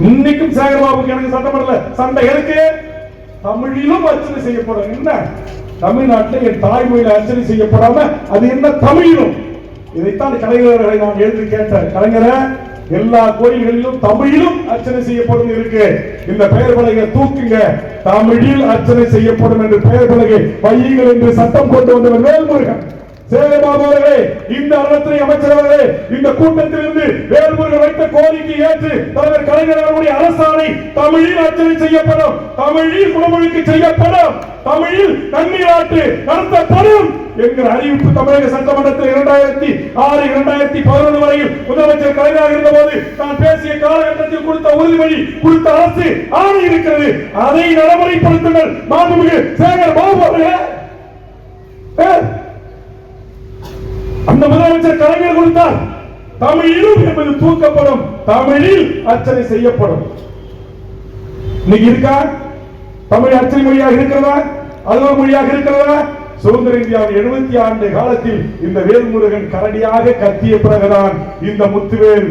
இன்னைக்கும் சேகர்பாபுக்கு எனக்கு சட்டமன்றல சண்டை இருக்கு. தமிழிலும் அர்ச்சனை செய்யப்படும். என்ன தமிழ்நாட்டில் என் தாய்மொழியில் அர்ச்சனை செய்யப்படாம அது என்ன தமிழிலும்? இதைத்தான் கலைஞர்களை நான் எழுதி கேட்டேன். கலைஞர எல்லா கோயில்களிலும் தமிழிலும் அர்ச்சனை செய்யப்படும் இருக்கு. இந்த பெயர் பலகை தூக்குங்க, தமிழில் அர்ச்சனை செய்யப்படும் என்று பெயர் பலகை வையுங்கள் என்று சட்டம் கொண்டு வந்தவர் வேல்முருகன். சேகர்பாபு அவர்களே, இந்த அறத்துறை அமைச்சர் அவர்களே, இந்த கூட்டத்திலிருந்து வேல்முருகன் வைத்த கோரிக்கை ஏற்று தலைவர் கலைஞர் அவர்களுடைய அரசாணை தமிழில் அர்ச்சனை செய்யப்படும், தமிழில் குடமுழுக்கு செய்யப்படும், தமிழில் நன்னீராட்டு நடத்தப்படும் என்கிற அறிவிப்பு தமிழக சட்டமன்றத்தில் 2006 2011 வரையில் முதலமைச்சர் கலைஞராக இருந்தபோது நான் பேசிய காலகட்டத்தில் கொடுத்த உறுதிமொழி, கொடுத்த அரசு ஆணை இருக்கிறது. அதை நடைமுறைப்படுத்துங்கள் மாண்புமிகு சேகர்பாபு அவர்களே. அந்த முதலமைச்சர் கலைஞர் கொடுத்தார். தமிழிலும் என்பது தூக்கப்படும், தமிழில் அர்ச்சனை செய்யப்படும். இன்னைக்கு இருக்கா? தமிழ் அர்ச்சனை மொழியாக இருக்கிறதா? அலுவல் மொழியாக இருக்கிறதா? சுதந்திர இந்தியாவின் 70 ஆண்டு காலத்தில் இந்த வேல்முருகன் கரடியாக கத்திய பிறகுதான் இந்த முத்துவேல்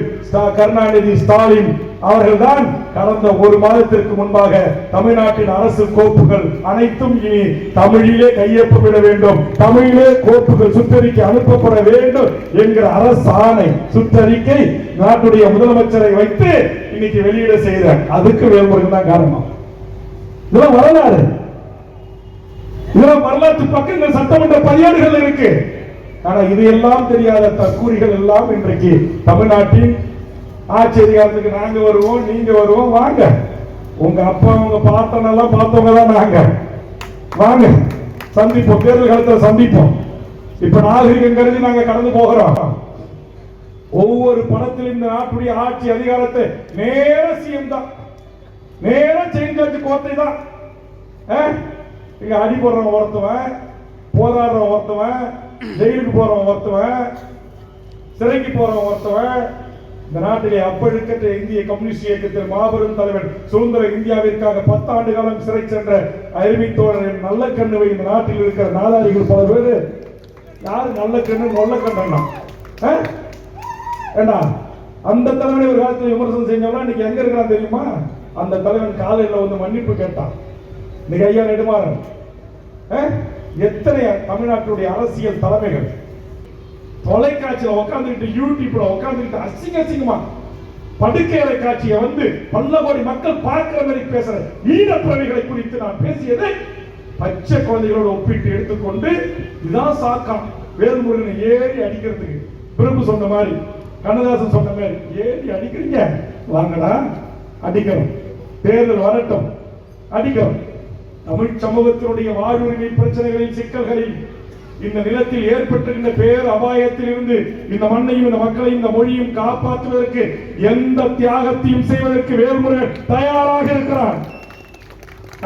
கருணாநிதி ஸ்டாலின் அவர்கள்தான் கடந்த ஒரு மாதத்திற்கு முன்பாக தமிழ்நாட்டின் அரசு கோப்புகள் அனைத்தும் இனி தமிழிலே கையொப்பமிட வேண்டும், தமிழிலே கோப்புகள் சுற்றறிக்கை அனுப்பப்பட வேண்டும் என்கிற அரசாணை சுற்றறிக்கை நாட்டுடைய முதலமைச்சரை வைத்து இன்னைக்கு வெளியிட செய்த அதுக்கு வேல்முருகன் தான் காரணம். இதெல்லாம் வரலாறு, இதெல்லாம் வரலாற்று பக்கங்கள் சட்டமன்ற பதிவேடுகள் இருக்கு. ஆனா இதையெல்லாம் தெரியாத தற்கூரிகள் எல்லாம் இன்றைக்கு தமிழ்நாட்டின் ஆட்சி அதிகாரத்துக்கு நாங்க வருவோம், நீங்க வருவோம், வாங்க உங்க அப்பா உங்க பாட்டன் எல்லாம் பார்த்தவங்க தான் நாங்க, வாங்க சந்திப்போம், தேர்தல் காலத்தில் சந்திப்போம். இப்ப நாகரிகம் கருதி நாங்க கடந்து போகிறோம். ஒவ்வொரு படத்திலும் இந்த நாட்டுடைய ஆட்சி அதிகாரத்தை நேர சிஎம் தான், நேர செஞ்சாச்சு கோட்டை தான். இங்க அடி போடுறவன் ஒருத்தவன், போராடுறவன் ஒருத்தவன், ஜெயிலுக்கு போறவன் ஒருத்தவன், சிறைக்கு போறவன் ஒருத்தவன். இந்த நாட்டிலே அப்பழுக்கற்ற இந்திய கம்யூனிஸ்ட் இயக்கத்தில் மாபெரும் தலைவர் சுதந்திர இந்தியாவிற்காக 10 ஆண்டு காலம் சிறை சென்ற அருமை தோழர் நல்ல கண்ணுவை இந்த நாட்டில் இருக்கிற நாதாரிகள் பல பேரு யாரு நல்ல கண்ணு நல்ல கண்ணா ஏண்டா அந்த தலைவனை ஒரு காலத்தில் விமர்சனம் செஞ்சவனா இன்னைக்கு எங்க இருக்கிறான் தெரியுமா? அந்த தலைவன் காலையில் வந்து மன்னிப்பு கேட்டான். இன்னைக்கு ஐயா நெடுமாறன் எத்தனை தமிழ்நாட்டுடைய அரசியல் தலைமைகள் தொலைக்காட்சியில் உட்கார்ந்துட்டு யூடியூப்ல உட்கார்ந்துட்டு அசிங்கமா படுக்கையறை காட்சியை வந்து பல்ல கோடி மக்கள் பார்க்கிற மாதிரி பேசுற ஈனப்பிரவிகளை குறித்து நான் பேசியதை பச்சை குழந்தைகளோடு ஒப்பிட்டு எடுத்துக்கொண்டு இதான் சாக்காம் வேல்முருகனை ஏறி அடிக்கிறதுக்கு பிரபு சொன்ன மாதிரி, கண்ணதாசன் சொன்ன மாதிரி ஏறி அடிக்கிறீங்க, வாங்கடா அடிக்கிறோம், தேர்தல் வரட்டும் அடிக்கிறோம். தமிழ் சமூகத்தினுடைய வாழ்வுரிமை பிரச்சனைகளின் சிக்கல்களில் இந்த நிலத்தில் ஏற்பட்டிருந்த பேர் அபாயத்தில் இருந்து இந்த மண்ணையும் இந்த மக்களையும் இந்த மொழியும் காப்பாற்றுவதற்கு எந்த தியாகத்தையும் செய்வதற்கு வேல்முருகன் தயாராக இருக்கிறான்.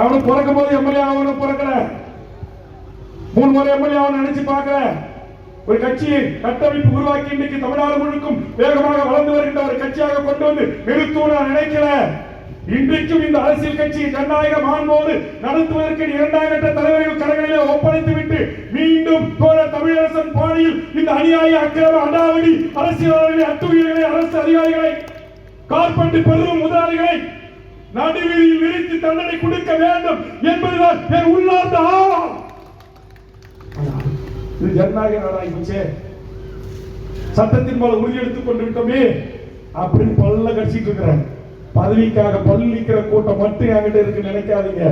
அவனுக்கு பிறக்கும் போது எம்எல்ஏ அவனும் பிறக்கல, 3 முறை எம்எல்ஏ அவன் நினைச்சு பார்க்கல. ஒரு கட்சியை கட்டமைப்பு உருவாக்கி இன்னைக்கு தமிழ்நாடு முழுக்கும் வேகமாக வளர்ந்து வருகின்ற ஒரு கட்சியாக கொண்டு வந்து நிறுத்தும் நான் நினைக்கல. இன்றைக்கும் இந்த அரசியல் கட்சி ஜனநாயக மாண்போடு நடத்துவதற்கு 2ஆம் கட்ட தலைவர்கள் கரங்களிலே ஒப்படைத்து விட்டு மீண்டும் தமிழரசன் பாணியில் இந்த அநியாய அக்கிரம அடாவடி அரசியல்வாதிகளை, அத்துமீறல்களை, அரசு அதிகாரிகளை, கார்பெண்ட் பெரும் முதலாளிகளை நடுவீதியில் விரித்து தண்டனை கொடுக்க வேண்டும் என்பதுதான் என் உள்ளார்ந்த ஆவம். இது ஜனநாயக நாடாகிச்சே, சட்டத்தின் மேல உறுதி எடுத்துக் கொண்டு விட்டோமே அப்படின்னு பல்ல கடிச்சிட்டு இருக்கிறேன். பதவிக்காக பல்லிக்கிற கூட்டம் மட்டும் என்கிட்ட இருக்கு நினைக்காதீங்க.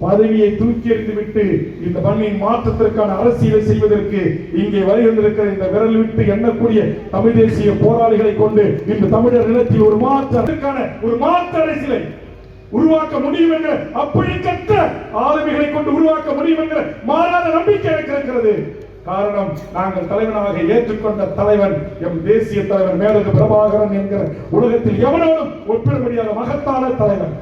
பதவியை தூக்கி எறிந்து விட்டு இந்த மண்ணின் மாற்றத்திற்கான அரசியலை செய்வதற்கு இங்கே வருகின்றிருக்கிற இந்த விரல் விட்டு எண்ணக்கூடிய தமிழ் தேசிய போராளிகளை கொண்டு இந்த தமிழர் நிலத்தில் ஒரு மாற்ற அரசியலை உருவாக்க முடியும் என்ற அப்படிக்கற்ற ஆளுமைகளை கொண்டு உருவாக்க முடியும் என்ற மாறாத நம்பிக்கை எனக்கு இருக்கிறது. காரணம், நாங்கள் தலைவனாக ஏற்றுக்கொண்ட தலைவன் எம் தேசிய தலைவர் மேலக பிரபாகரன் என்கிற உலகத்தில் எவனோடும் ஒப்பிட முடியாத மகத்தான தலைவன்.